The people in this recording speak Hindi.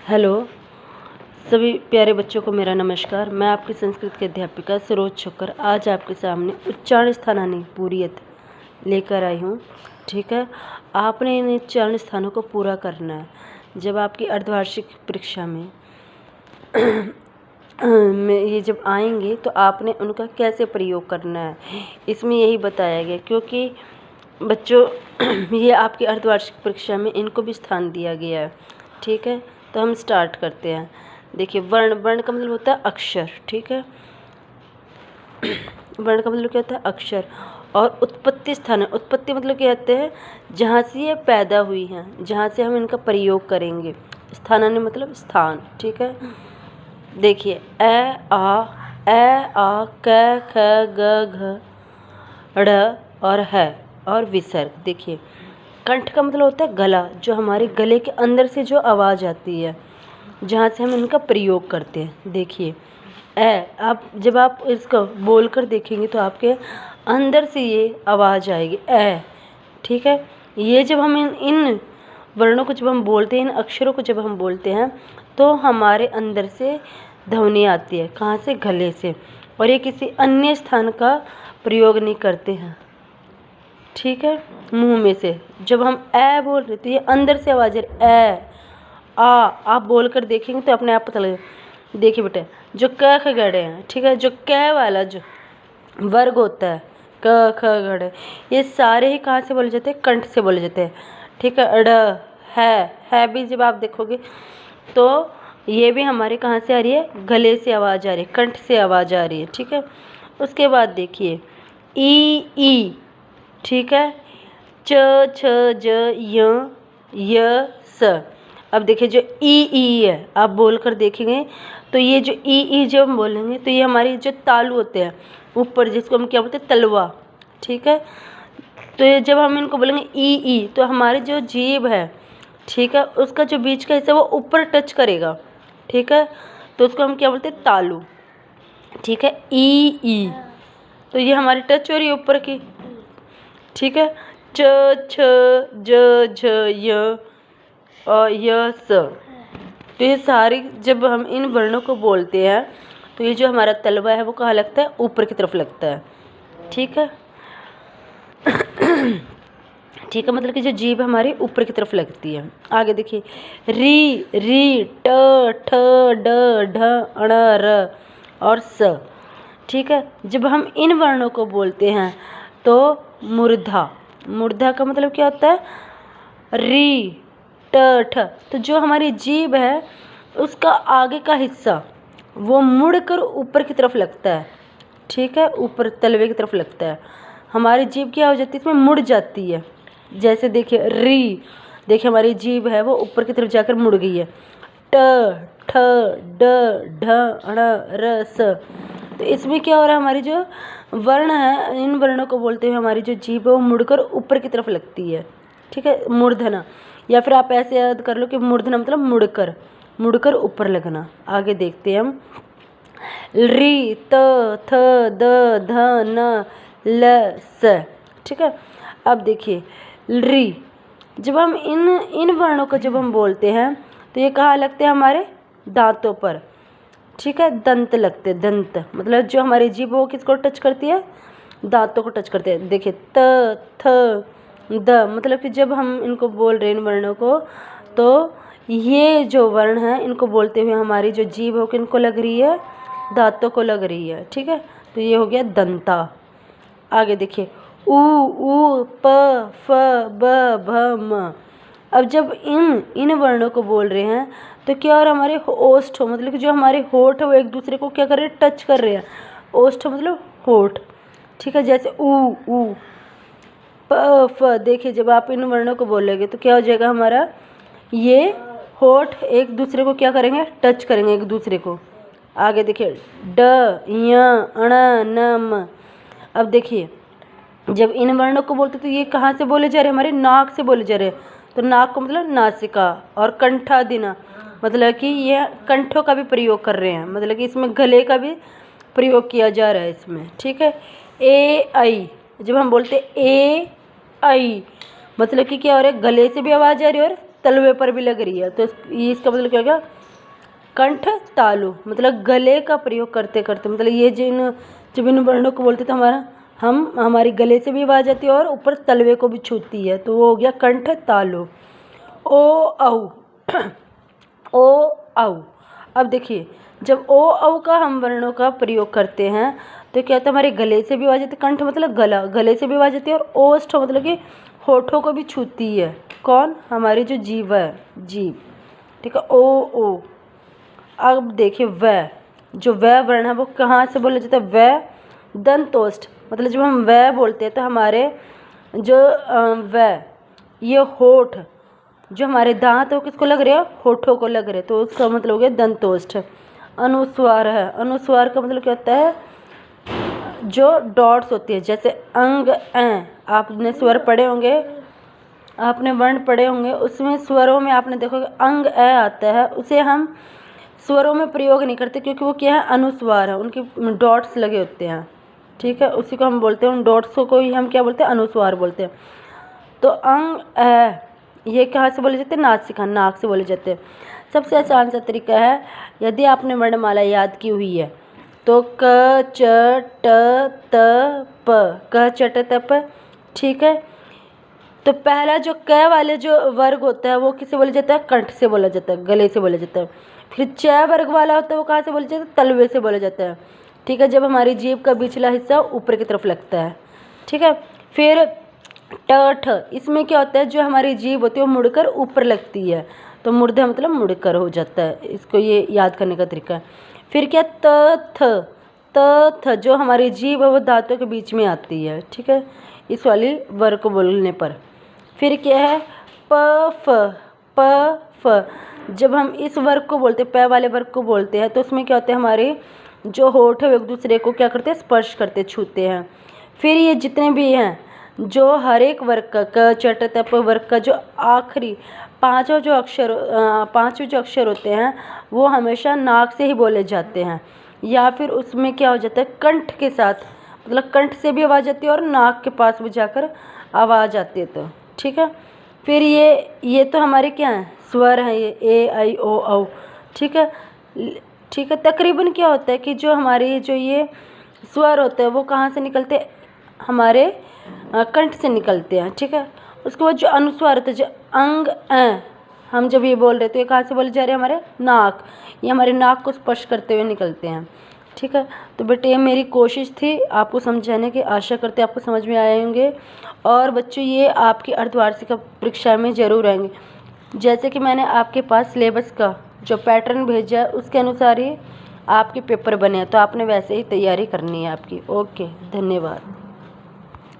हेलो सभी प्यारे बच्चों को मेरा नमस्कार। मैं आपकी संस्कृत की अध्यापिका सरोज छोकर आज आपके सामने उच्चारण स्थानानी पूरियत लेकर आई हूँ। ठीक है, आपने इन उच्चारण स्थानों को पूरा करना है। जब आपकी अर्धवार्षिक परीक्षा में ये जब आएंगे तो आपने उनका कैसे प्रयोग करना है, इसमें यही बताया गया। क्योंकि बच्चों ये आपकी अर्धवार्षिक परीक्षा में इनको भी स्थान दिया गया है। ठीक है, तो हम स्टार्ट करते हैं। देखिए, वर्ण वर्ण का मतलब होता है अक्षर। ठीक है, वर्ण का मतलब क्या होता है? अक्षर। और उत्पत्ति स्थान, उत्पत्ति मतलब क्या कहते हैं? जहाँ से ये पैदा हुई हैं, जहाँ से हम इनका प्रयोग करेंगे। स्थानानी मतलब स्थान। ठीक है, देखिए ए आ क ख ग घ ड़ और है और विसर्ग। देखिए, कंठ का मतलब होता है गला, जो हमारे गले के अंदर से जो आवाज़ आती है, जहाँ से हम इनका प्रयोग करते हैं। देखिए आप जब आप इसको बोल कर देखेंगे तो आपके अंदर से ये आवाज़ आएगी ए। ठीक है, ये जब हम इन वर्णों को जब हम बोलते हैं, इन अक्षरों को जब हम बोलते हैं, तो हमारे अंदर से ध्वनि आती है। कहाँ से? गले से। और ये किसी अन्य स्थान का प्रयोग नहीं करते हैं। ठीक है, मुंह में से जब हम ए बोल रहे तो ये अंदर से आवाज़ ए आ। आप बोल कर देखेंगे तो अपने आप पता लगेगा। देखिए बेटा, जो क ख गड़े हैं, ठीक है, जो क वाला जो वर्ग होता है, क ख गड़े, ये सारे ही कहाँ से बोले जाते हैं? कंठ से बोले जाते हैं। ठीक है, ड़ है भी जब आप देखोगे तो ये भी हमारे कहाँ से आ रही है? गले से आवाज़ आ रही है, कंठ से आवाज़ आ रही है। ठीक है, उसके बाद देखिए ई। ठीक है, च छ ज य स। अब देखिए, जो ई है, आप बोल कर देखेंगे तो ये जो ई जब हम बोलेंगे तो ये हमारी जो तालू होते हैं ऊपर, जिसको हम क्या बोलते हैं? तलवा। ठीक है, तो ये जब हम इनको बोलेंगे ई तो हमारी जो जीभ है, ठीक है, उसका जो बीच का हिस्सा वो ऊपर टच करेगा। ठीक है, तो उसको हम क्या बोलते हैं? तालू। ठीक है, ई तो ये हमारी टच हो रही है ऊपर की। ठीक है, च छ ज झ य और य स। तो ये सारी जब हम इन वर्णों को बोलते हैं तो ये जो हमारा तलवा है वो कहाँ लगता है? ऊपर की तरफ लगता है। ठीक है ठीक है, मतलब कि जो जीभ हमारी ऊपर की तरफ लगती है। आगे देखिए, री ट ठ ड ढ अण र और स। ठीक है, जब हम इन वर्णों को बोलते हैं तो मूर्धा का मतलब क्या होता है? री ट ठ। तो जो हमारी जीभ है उसका आगे का हिस्सा वो मुड़कर ऊपर की तरफ लगता है। ठीक है, ऊपर तलवे की तरफ लगता है। हमारी जीभ क्या हो जाती है? इसमें मुड़ जाती है। जैसे देखिए री, देखिए हमारी जीभ है वो ऊपर की तरफ जाकर मुड़ गई है। ट ठ ड ढ अण र स। तो इसमें क्या हो रहा है? हमारी जो वर्ण है, इन वर्णों को बोलते हुए हमारी जो जीभ है वो मुड़कर ऊपर की तरफ लगती है। ठीक है, मूर्धना, या फिर आप ऐसे याद कर लो कि मूर्धना मतलब मुड़कर ऊपर लगना। आगे देखते हैं हम, री त थ द ध न ल स। ठीक है, अब देखिए री, जब हम इन वर्णों को जब हम बोलते हैं तो ये कहाँ लगते हैं? हमारे दांतों पर। ठीक है, दंत लगते हैं। दंत मतलब जो हमारी जीभ वो किसको टच करती है? दांतों को टच करते हैं। देखिए त थ द, मतलब कि जब हम इनको बोल रहे हैं इन वर्णों को, तो ये जो वर्ण है इनको बोलते हुए हमारी जो जीभ हो किनको लग रही है? दांतों को लग रही है। ठीक है, तो ये हो गया दंता। आगे देखिए, उ प फ ब भ म। अब जब इन वर्णों को बोल रहे हैं तो क्या और हमारे ओष्ठ हो, मतलब कि जो हमारे होठ है वो एक दूसरे को क्या कर रहे हैं? टच कर रहे हैं। ओष्ठ मतलब होठ। ठीक है, जैसे उ प फ। देखिए, जब आप इन वर्णों को बोलेंगे तो क्या हो जाएगा? हमारा ये होठ एक दूसरे को क्या करेंगे? टच करेंगे एक दूसरे को। आगे देखिए, ड य अण न म। अब देखिए, जब इन वर्णों को बोलते तो ये कहाँ से बोले जा रहे हैं? हमारे नाक से बोले जा रहे हैं। तो नाक को मतलब नासिका, और कंठादिना मतलब कि ये कंठों का भी प्रयोग कर रहे हैं, मतलब कि इसमें गले का भी प्रयोग किया जा रहा है इसमें। ठीक है, ए आई, जब हम बोलते ए आई मतलब कि क्या हो रहा है? गले से भी आवाज़ आ रही है और तलवे पर भी लग रही है, तो ये इसका मतलब क्या हो गया, कंठ तालु, मतलब गले का प्रयोग करते करते, मतलब ये जब इन वर्णों को बोलते तो हमारी गले से भी आवाज आती है और ऊपर तलवे को भी छूती है, तो वो हो गया कंठ तालु। ओ औ ओ औ। अब देखिए जब ओ औ का हम वर्णों का प्रयोग करते हैं तो क्या होता है, हमारे गले से भी आवाज आती है, कंठ मतलब गला, गले से भी आवाज आती है, और ओष्ठ मतलब कि होठों को भी छूती है। कौन, हमारी जो जीभ है, जीभ, ठीक है। ओ। अब देखिए वह, जो वह वर्ण है वो कहाँ से बोला जाता है, वह दंतोष्ठ, मतलब जब हम वह बोलते हैं तो हमारे जो वह, ये होठ, जो हमारे दांत है वो किसको लग रहे हैं, होठों को लग रहे हैं, तो उसका मतलब हो गया दंतोष्ठ। अनुस्वार है, अनुस्वार का मतलब क्या होता है, जो डॉट्स होती है, जैसे अंग ऐ, आपने स्वर पढ़े होंगे, आपने वर्ण पढ़े होंगे, उसमें स्वरों में आपने देखोगे अंग ऐ आता है, उसे हम स्वरों में प्रयोग नहीं करते क्योंकि वो क्या है, अनुस्वार है, उनके डॉट्स लगे होते हैं, ठीक है, उसी को हम बोलते हैं, उन डॉट्स को ही हम क्या बोलते हैं, अनुस्वार बोलते हैं। तो अंग ऐ ये कहाँ से बोले जाते हैं, नासिका, नाक से बोले जाते हैं। सबसे आसान सा तरीका है, यदि आपने वर्णमाला याद की हुई है तो क च ट त प, क च ट त प, ठीक है। तो पहला जो क वाले जो वर्ग होता है वो किसे बोला जाता है, कंठ से बोला जाता है, गले से बोला जाता है। फिर च वर्ग वाला होता है वो कहाँ से बोला जाता है, तलवे से बोला जाता है, ठीक है, जब हमारी जीभ का पिछला हिस्सा ऊपर की तरफ लगता है, ठीक है। फिर ट ठ, इसमें क्या होता है, जो हमारी जीभ होती है वो मुड़कर ऊपर लगती है, तो मूर्धा मतलब मुड़कर हो जाता है, इसको ये याद करने का तरीका है। फिर क्या, त थ, जो हमारी जीभ है वो दांतों के बीच में आती है, ठीक है, इस वाली वर्ग को बोलने पर। फिर क्या है, प फ, जब हम इस वर्ग को बोलते हैं, प वाले वर्ग को बोलते हैं, तो उसमें क्या होता है, हमारे जो होठ है एक दूसरे को क्या करते हैं, स्पर्श करते, छूते हैं। फिर ये जितने भी हैं, जो हर एक वर्ग का, क च ट त प वर्ग का जो आखिरी पांचों जो अक्षर होते हैं वो हमेशा नाक से ही बोले जाते हैं, या फिर उसमें क्या हो जाता है, कंठ के साथ, मतलब कंठ से भी आवाज़ आती है और नाक के पास भी जाकर आवाज़ आती है, तो ठीक है। फिर ये तो हमारे क्या हैं, स्वर हैं, ये ए आई ओ औ, ठीक है, ठीक है। तकरीबन क्या होता है कि जो हमारे जो ये स्वर होते हैं वो कहाँ से निकलते हैं, हमारे कंठ से निकलते हैं, ठीक है। उसके बाद जो अनुस्वार होते हैं, जो अंग ऐ, हम जब ये बोल रहे तो ये कहाँ से बोले जा रहे हैं, हमारे नाक, ये हमारे नाक को स्पर्श करते हुए निकलते हैं, ठीक है। तो बेटे ये मेरी कोशिश थी आपको समझाने की, आशा करते आपको समझ में आए होंगे। और बच्चों ये आपकी अर्धवार्षिक परीक्षा में ज़रूर आएंगे, जैसे कि मैंने आपके पास सिलेबस का जो पैटर्न भेजा है उसके अनुसार ही आपके पेपर बने हैं, तो आपने वैसे ही तैयारी करनी है आपकी। ओके, धन्यवाद।